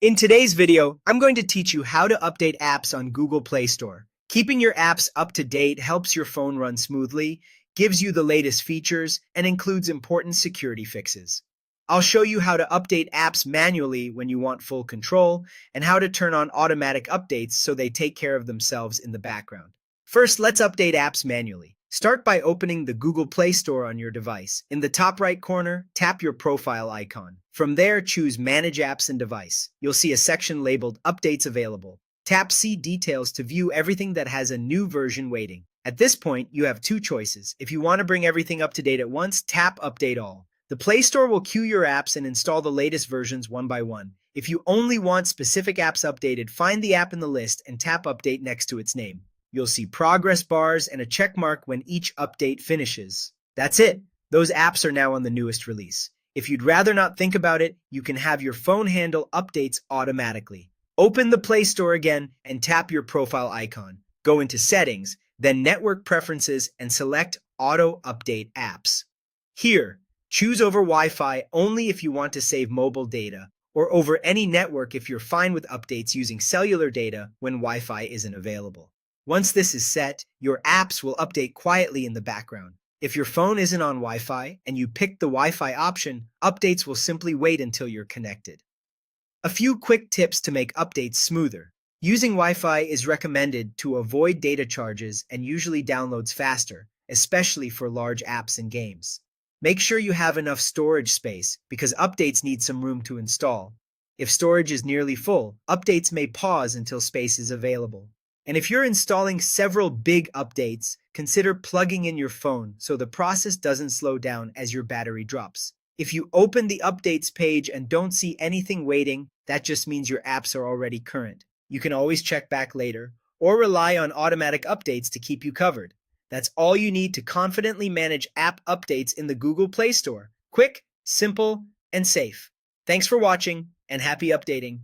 In today's video, I'm going to teach you how to update apps on Google Play Store. Keeping your apps up to date helps your phone run smoothly, gives you the latest features, and includes important security fixes. I'll show you how to update apps manually when you want full control, and how to turn on automatic updates so they take care of themselves in the background. First, let's update apps manually. Start by opening the Google Play Store on your device. In the top right corner, tap your profile icon. From there, choose Manage Apps and Device. You'll see a section labeled Updates Available. Tap See Details to view everything that has a new version waiting. At this point, you have two choices. If you want to bring everything up to date at once, tap Update All. The Play Store will queue your apps and install the latest versions one by one. If you only want specific apps updated, find the app in the list and tap Update next to its name. You'll see progress bars and a check mark when each update finishes. That's it. Those apps are now on the newest release. If you'd rather not think about it, you can have your phone handle updates automatically. Open the Play Store again and tap your profile icon. Go into Settings, then Network Preferences and select Auto Update Apps. Here, choose over Wi-Fi only if you want to save mobile data, or over any network if you're fine with updates using cellular data when Wi-Fi isn't available. Once this is set, your apps will update quietly in the background. If your phone isn't on Wi-Fi and you pick the Wi-Fi option, updates will simply wait until you're connected. A few quick tips to make updates smoother. Using Wi-Fi is recommended to avoid data charges and usually downloads faster, especially for large apps and games. Make sure you have enough storage space because updates need some room to install. If storage is nearly full, updates may pause until space is available. And if you're installing several big updates, consider plugging in your phone so the process doesn't slow down as your battery drops. If you open the updates page and don't see anything waiting, that just means your apps are already current. You can always check back later, or rely on automatic updates to keep you covered. That's all you need to confidently manage app updates in the Google Play Store. Quick, simple, and safe. Thanks for watching, and happy updating.